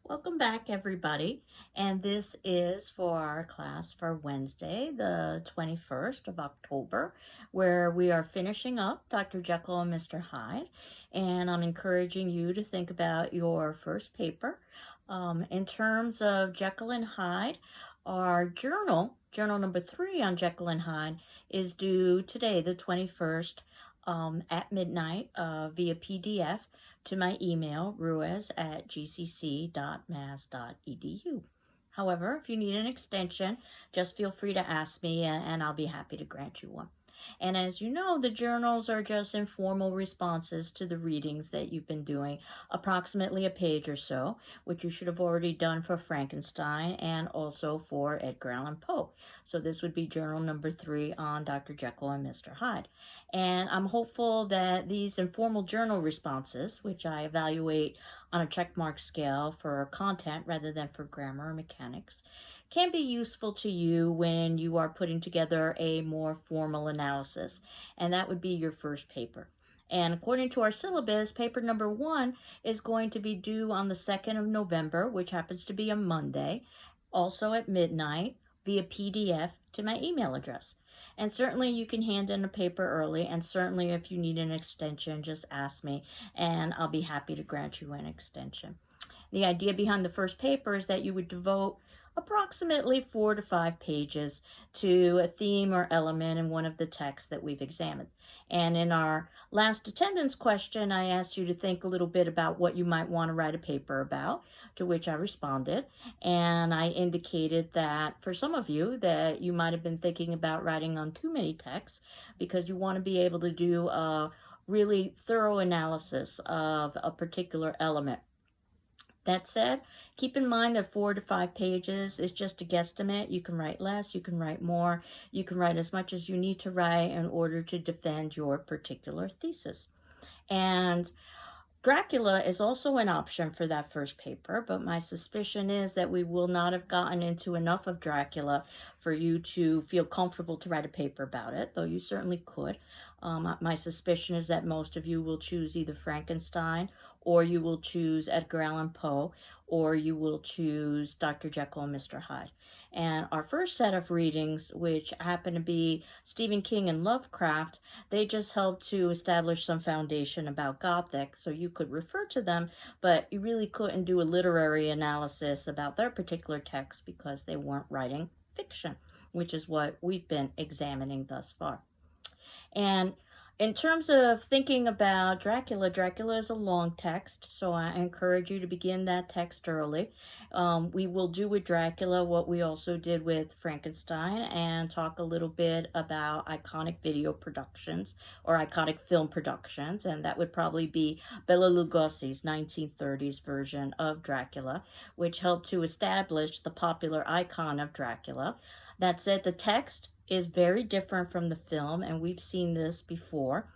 Welcome back, everybody. And this is for our class for Wednesday, the 21st of October, where we are finishing up Dr. Jekyll and Mr. Hyde. And I'm encouraging you to think about your first paper. In terms of Jekyll and Hyde, our journal number 3 on Jekyll and Hyde, is due today, the 21st, at midnight via PDF to my email, ruiz@gcc.mass.edu. However, if you need an extension, just feel free to ask me and I'll be happy to grant you one. And as you know, the journals are just informal responses to the readings that you've been doing, approximately a page or so, which you should have already done for Frankenstein and also for Edgar Allan Poe. So this would be journal number 3 on Dr. Jekyll and Mr. Hyde. And I'm hopeful that these informal journal responses, which I evaluate on a checkmark scale for content rather than for grammar or mechanics, can be useful to you when you are putting together a more formal analysis. And that would be your first paper. And according to our syllabus, paper number 1 is going to be due on the 2nd of November, which happens to be a Monday, also at midnight via PDF to my email address. And certainly you can hand in a paper early, and certainly if you need an extension, just ask me and I'll be happy to grant you an extension. The idea behind the first paper is that you would devote approximately 4 to 5 pages to a theme or element in one of the texts that we've examined. And in our last attendance question, I asked you to think a little bit about what you might want to write a paper about, to which I responded. And I indicated that for some of you that you might have been thinking about writing on too many texts because you want to be able to do a really thorough analysis of a particular element. That said, keep in mind that 4 to 5 pages is just a guesstimate. You can write less, you can write more, you can write as much as you need to write in order to defend your particular thesis. And Dracula is also an option for that first paper, but my suspicion is that we will not have gotten into enough of Dracula for you to feel comfortable to write a paper about it, though you certainly could. My suspicion is that most of you will choose either Frankenstein, or you will choose Edgar Allan Poe, or you will choose Dr. Jekyll and Mr. Hyde. And our first set of readings, which happen to be Stephen King and Lovecraft, they just help to establish some foundation about Gothic, so you could refer to them, but you really couldn't do a literary analysis about their particular text because they weren't writing fiction, which is what we've been examining thus far. And in terms of thinking about Dracula, Dracula is a long text, so I encourage you to begin that text early. We will do with Dracula what we also did with Frankenstein and talk a little bit about iconic video productions or iconic film productions, and that would probably be Bela Lugosi's 1930s version of Dracula, which helped to establish the popular icon of Dracula. That said, the text is very different from the film, and we've seen this before.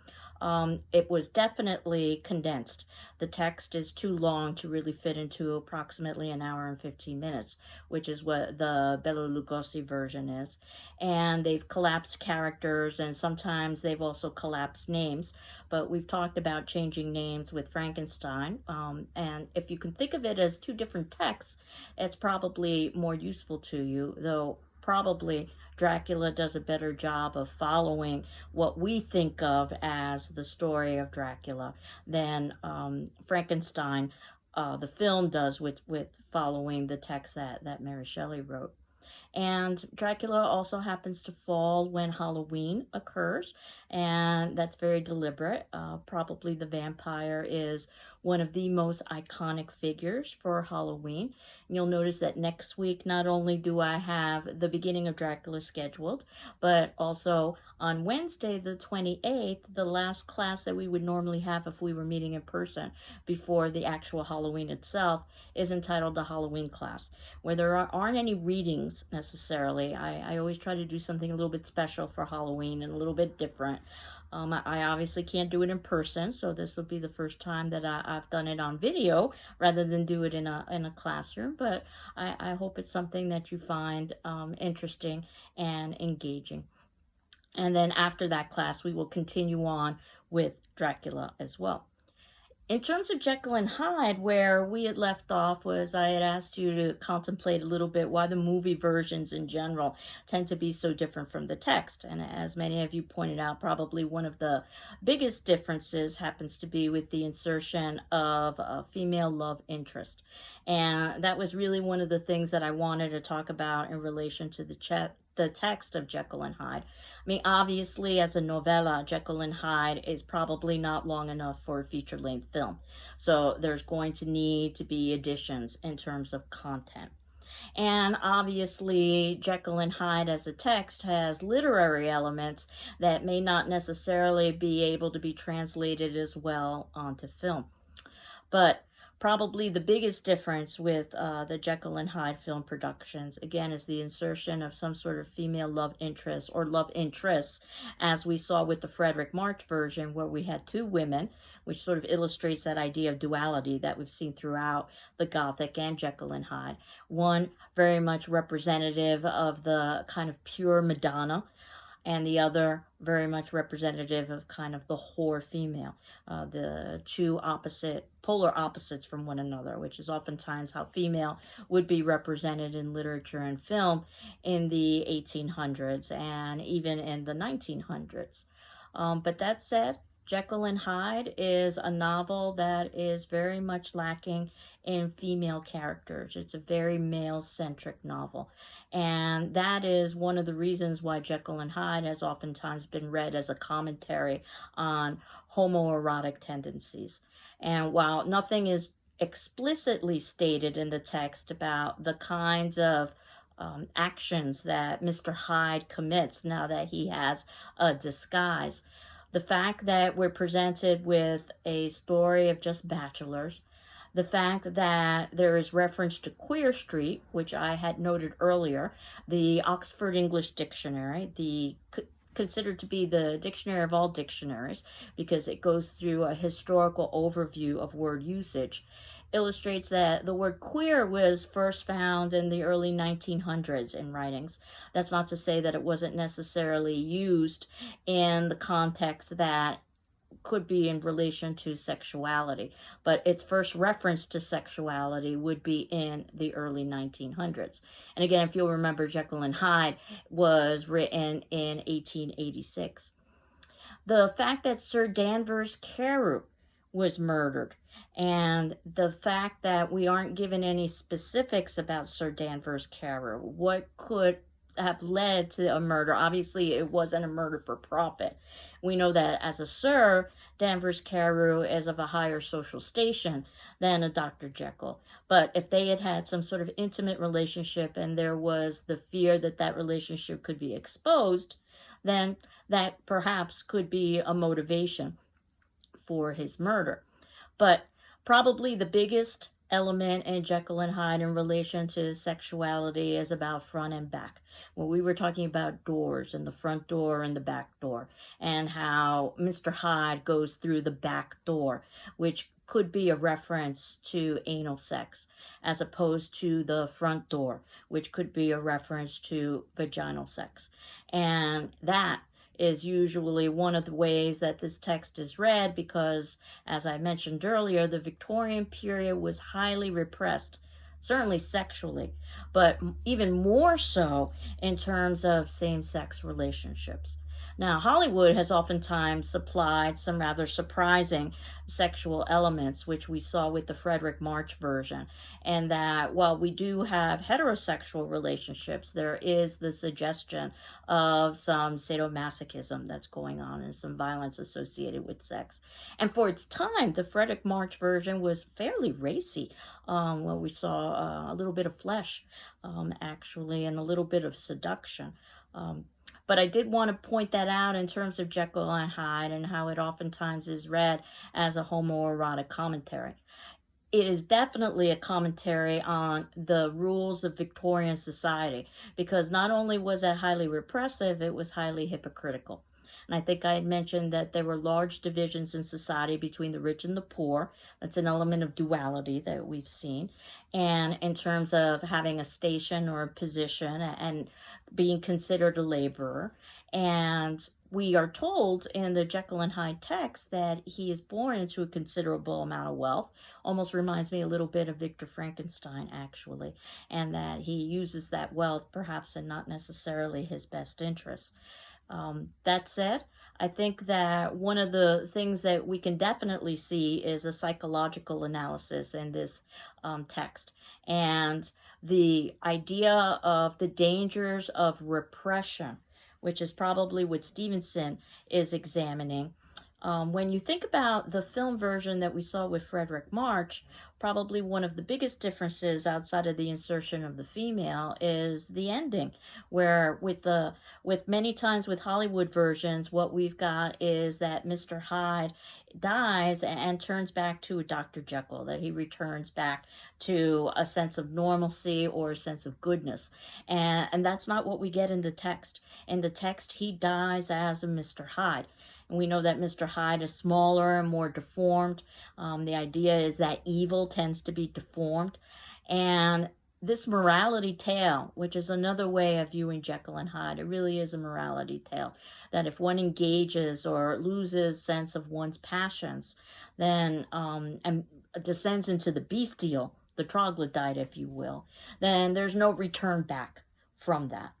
It was definitely condensed. The text is too long to really fit into approximately an hour and 15 minutes, which is what the Bela Lugosi version is. And they've collapsed characters, and sometimes they've also collapsed names. But we've talked about changing names with Frankenstein. And if you can think of it as 2 different texts, it's probably more useful to you, though probably Dracula does a better job of following what we think of as the story of Dracula than Frankenstein, the film, does with following the text that Mary Shelley wrote. And Dracula also happens to fall when Halloween occurs, and that's very deliberate. Probably the vampire is one of the most iconic figures for Halloween. You'll notice that next week, not only do I have the beginning of Dracula scheduled, but also on Wednesday, the 28th, the last class that we would normally have if we were meeting in person before the actual Halloween itself is entitled the Halloween class, where there aren't any readings necessarily. I always try to do something a little bit special for Halloween and a little bit different. I obviously can't do it in person, so this will be the first time that I've done it on video rather than do it in a classroom, but I hope it's something that you find interesting and engaging. And then after that class, we will continue on with Dracula as well. In terms of Jekyll and Hyde, where we had left off was I had asked you to contemplate a little bit why the movie versions in general tend to be so different from the text. And as many of you pointed out, probably one of the biggest differences happens to be with the insertion of a female love interest. And that was really one of the things that I wanted to talk about in relation to the text of Jekyll and Hyde. I mean, obviously, as a novella, Jekyll and Hyde is probably not long enough for a feature-length film. So there's going to need to be additions in terms of content. And obviously, Jekyll and Hyde as a text has literary elements that may not necessarily be able to be translated as well onto film. But probably the biggest difference with the Jekyll and Hyde film productions, again, is the insertion of some sort of female love interest or love interests, as we saw with the Fredric March version, where we had two women, which sort of illustrates that idea of duality that we've seen throughout the Gothic and Jekyll and Hyde. One very much representative of the kind of pure Madonna, and the other very much representative of kind of the whore female, the two polar opposites from one another, which is oftentimes how female would be represented in literature and film in the 1800s and even in the 1900s. But that said, Jekyll and Hyde is a novel that is very much lacking in female characters. It's a very male-centric novel. And that is one of the reasons why Jekyll and Hyde has oftentimes been read as a commentary on homoerotic tendencies. And while nothing is explicitly stated in the text about the kinds of actions that Mr. Hyde commits now that he has a disguise, the fact that we're presented with a story of just bachelors, the fact that there is reference to Queer Street, which I had noted earlier, the Oxford English Dictionary, considered to be the dictionary of all dictionaries because it goes through a historical overview of word usage, illustrates that the word queer was first found in the early 1900s in writings. That's not to say that it wasn't necessarily used in the context that could be in relation to sexuality, but its first reference to sexuality would be in the early 1900s. And again, if you'll remember, Jekyll and Hyde was written in 1886. The fact that Sir Danvers Carew was murdered, and the fact that we aren't given any specifics about Sir Danvers Carew, what could have led to a murder. Obviously, it wasn't a murder for profit. We know that as a Sir, Danvers Carew is of a higher social station than a Dr. Jekyll. But if they had had some sort of intimate relationship and there was the fear that that relationship could be exposed, then that perhaps could be a motivation for his murder. But probably the biggest element in Jekyll and Hyde in relation to sexuality is about front and back. When we were talking about doors and the front door and the back door, and how Mr. Hyde goes through the back door, which could be a reference to anal sex, as opposed to the front door, which could be a reference to vaginal sex. And that is usually one of the ways that this text is read because, as I mentioned earlier, the Victorian period was highly repressed, certainly sexually, but even more so in terms of same-sex relationships. Now, Hollywood has oftentimes supplied some rather surprising sexual elements, which we saw with the Fredric March version, and that while we do have heterosexual relationships, there is the suggestion of some sadomasochism that's going on and some violence associated with sex. And for its time, the Fredric March version was fairly racy. Well, we saw a little bit of flesh, actually, and a little bit of seduction. But I did want to point that out in terms of Jekyll and Hyde and how it oftentimes is read as a homoerotic commentary. It is definitely a commentary on the rules of Victorian society because not only was it highly repressive, it was highly hypocritical. And I think I had mentioned that there were large divisions in society between the rich and the poor. That's an element of duality that we've seen. And in terms of having a station or a position and being considered a laborer. And we are told in the Jekyll and Hyde text that he is born into a considerable amount of wealth. Almost reminds me a little bit of Victor Frankenstein, actually, and that he uses that wealth perhaps in not necessarily his best interest. That said, I think that one of the things that we can definitely see is a psychological analysis in this text, and the idea of the dangers of repression, which is probably what Stevenson is examining. When you think about the film version that we saw with Frederick March, probably one of the biggest differences outside of the insertion of the female is the ending, where with many times with Hollywood versions, what we've got is that Mr. Hyde dies and turns back to Dr. Jekyll, that he returns back to a sense of normalcy or a sense of goodness. And that's not what we get in the text. In the text, he dies as a Mr. Hyde. And we know that Mr. Hyde is smaller and more deformed. The idea is that evil tends to be deformed. And this morality tale, which is another way of viewing Jekyll and Hyde, it really is a morality tale. That if one engages or loses sense of one's passions, then and descends into the bestial, the troglodyte, if you will, then there's no return back from that.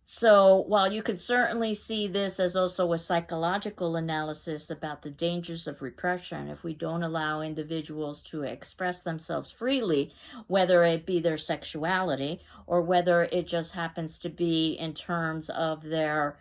So while you could certainly see this as also a psychological analysis about the dangers of repression, if we don't allow individuals to express themselves freely, whether it be their sexuality or whether it just happens to be in terms of their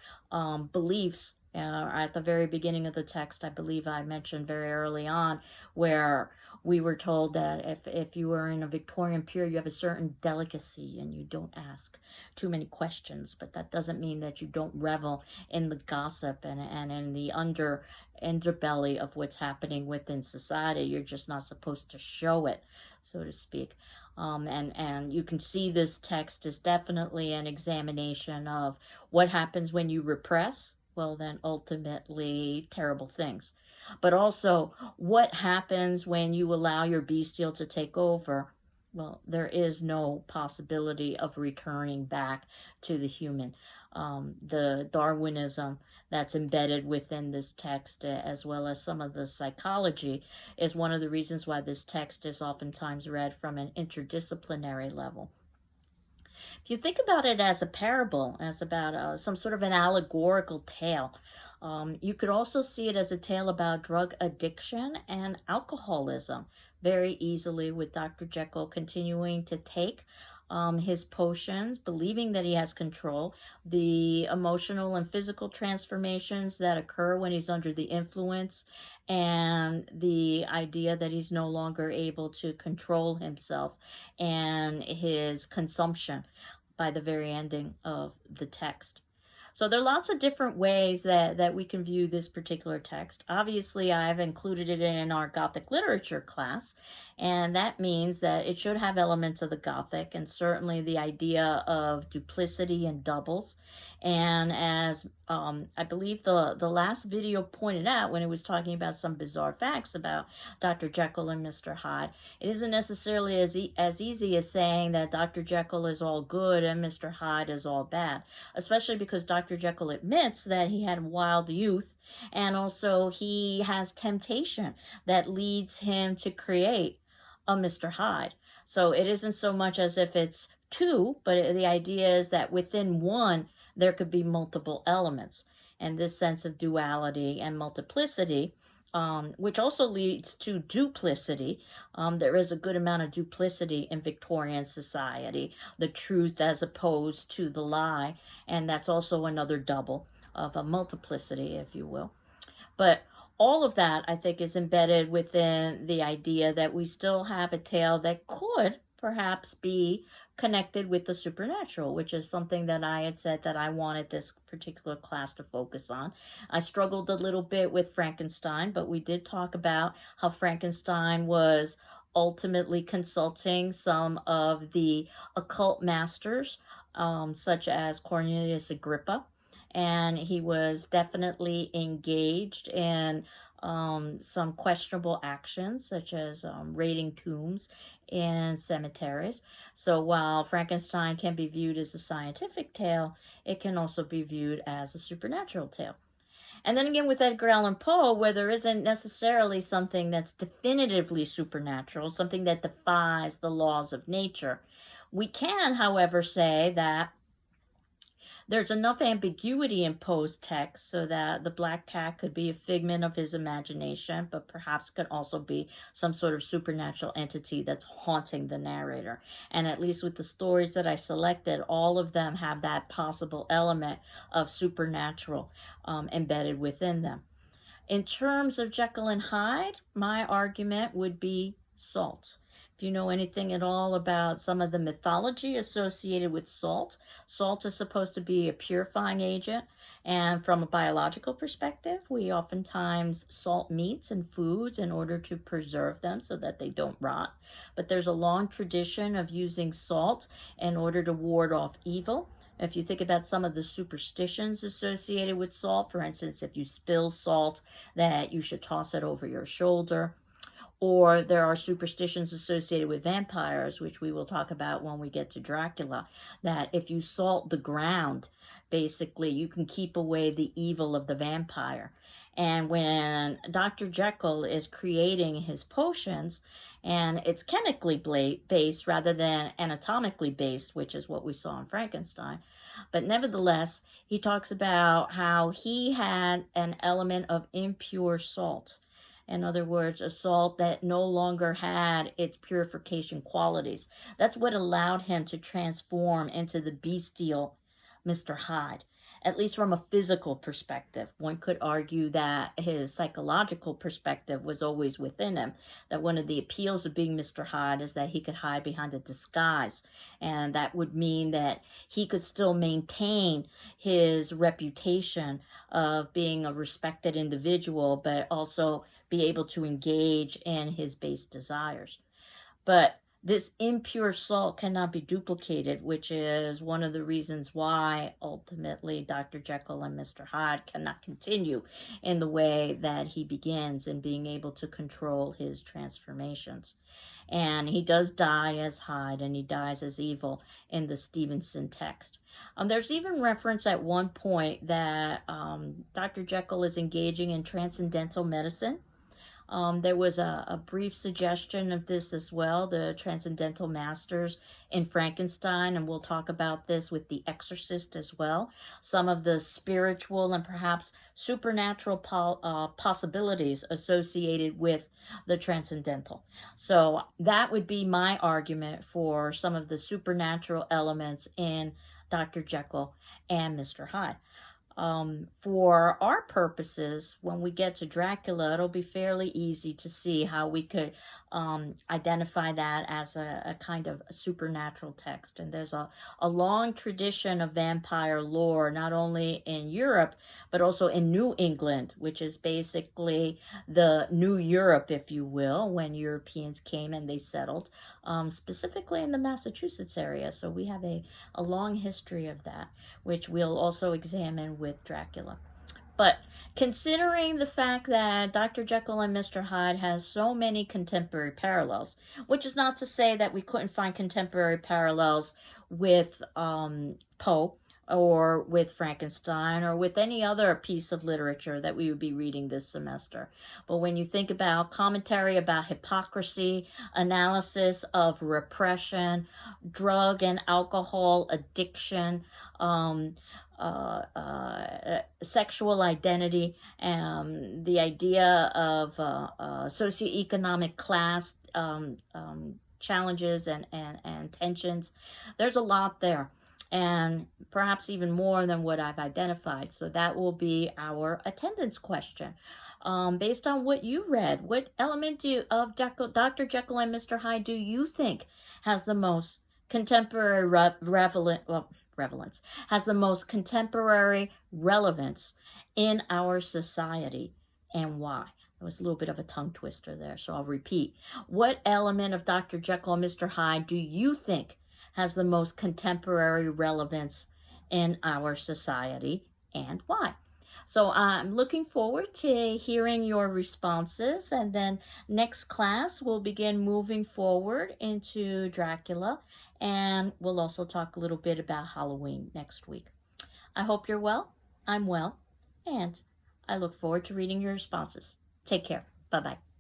beliefs. At the very beginning of the text, I believe I mentioned very early on, where we were told that if you were in a Victorian period, you have a certain delicacy and you don't ask too many questions, but that doesn't mean that you don't revel in the gossip and in the underbelly of what's happening within society. You're just not supposed to show it, so to speak. And you can see this text is definitely an examination of what happens when you repress. Well, then ultimately terrible things. But also what happens when you allow your bestial to take over. Well, there is no possibility of returning back to the human. The Darwinism that's embedded within this text, as well as some of the psychology, is one of the reasons why this text is oftentimes read from an interdisciplinary level. If you think about it as a parable, as about some sort of an allegorical tale, you could also see it as a tale about drug addiction and alcoholism very easily, with Dr. Jekyll continuing to take his potions, believing that he has control, the emotional and physical transformations that occur when he's under the influence, and the idea that he's no longer able to control himself and his consumption by the very ending of the text. So there are lots of different ways that we can view this particular text. Obviously, I've included it in our Gothic literature class, and that means that it should have elements of the Gothic, and certainly the idea of duplicity and doubles. And as I believe the last video pointed out when it was talking about some bizarre facts about Dr. Jekyll and Mr. Hyde, it isn't necessarily as easy as saying that Dr. Jekyll is all good and Mr. Hyde is all bad, especially because Dr. Jekyll admits that he had wild youth, and also he has temptation that leads him to create a Mr. Hyde. So it isn't so much as if it's two, but the idea is that within one, there could be multiple elements. And this sense of duality and multiplicity, which also leads to duplicity. There is a good amount of duplicity in Victorian society, the truth as opposed to the lie. And that's also another double of a multiplicity, if you will. But all of that, I think, is embedded within the idea that we still have a tale that could perhaps be connected with the supernatural, which is something that I had said that I wanted this particular class to focus on. I struggled a little bit with Frankenstein, but we did talk about how Frankenstein was ultimately consulting some of the occult masters, such as Cornelius Agrippa, and he was definitely engaged in some questionable actions, such as raiding tombs in cemeteries. So while Frankenstein can be viewed as a scientific tale, it can also be viewed as a supernatural tale. And then again with Edgar Allan Poe, where there isn't necessarily something that's definitively supernatural, something that defies the laws of nature, we can, however, say that there's enough ambiguity in Poe's text so that the black cat could be a figment of his imagination, but perhaps could also be some sort of supernatural entity that's haunting the narrator. And at least with the stories that I selected, all of them have that possible element of supernatural embedded within them. In terms of Jekyll and Hyde, my argument would be salt. If you know anything at all about some of the mythology associated with salt, salt is supposed to be a purifying agent. And from a biological perspective, we oftentimes salt meats and foods in order to preserve them so that they don't rot. But there's a long tradition of using salt in order to ward off evil. If you think about some of the superstitions associated with salt, for instance, if you spill salt, that you should toss it over your shoulder. Or there are superstitions associated with vampires, which we will talk about when we get to Dracula, that if you salt the ground, basically you can keep away the evil of the vampire. And when Dr. Jekyll is creating his potions, and it's chemically based rather than anatomically based, which is what we saw in Frankenstein, but nevertheless, he talks about how he had an element of impure salt. In other words, a salt that no longer had its purification qualities. That's what allowed him to transform into the bestial Mr. Hyde, at least from a physical perspective. One could argue that his psychological perspective was always within him, that one of the appeals of being Mr. Hyde is that he could hide behind a disguise, and that would mean that he could still maintain his reputation of being a respected individual, but also be able to engage in his base desires. But this impure salt cannot be duplicated, which is one of the reasons why ultimately Dr. Jekyll and Mr. Hyde cannot continue in the way that he begins in being able to control his transformations. And he does die as Hyde, and he dies as evil in the Stevenson text. There's even reference at one point that Dr. Jekyll is engaging in transcendental medicine. There was a brief suggestion of this as well, the Transcendental Masters in Frankenstein, and we'll talk about this with The Exorcist as well. Some of the spiritual and perhaps supernatural possibilities associated with the transcendental. So that would be my argument for some of the supernatural elements in Dr. Jekyll and Mr. Hyde. For our purposes, when we get to Dracula, it'll be fairly easy to see how we could identify that as a kind of supernatural text. And there's a long tradition of vampire lore, not only in Europe, but also in New England, which is basically the New Europe, if you will, when Europeans came and they settled, specifically in the Massachusetts area. So we have a long history of that, which we'll also examine with Dracula. But considering the fact that Dr. Jekyll and Mr. Hyde has so many contemporary parallels, which is not to say that we couldn't find contemporary parallels with Poe or with Frankenstein or with any other piece of literature that we would be reading this semester. But when you think about commentary about hypocrisy, analysis of repression, drug and alcohol addiction, sexual identity, the idea of socioeconomic class challenges and tensions, there's a lot there. And perhaps even more than what I've identified. So that will be our attendance question. Based on what you read, what element of Dr. Jekyll and Mr. Hyde do you think has the most contemporary relevance, has the most contemporary relevance in our society, and why? It was a little bit of a tongue twister there, so I'll repeat. What element of Dr. Jekyll and Mr. Hyde do you think has the most contemporary relevance in our society, and why? So I'm looking forward to hearing your responses. And then next class, we'll begin moving forward into Dracula. And we'll also talk a little bit about Halloween next week. I hope you're well. I'm well. And I look forward to reading your responses. Take care. Bye bye.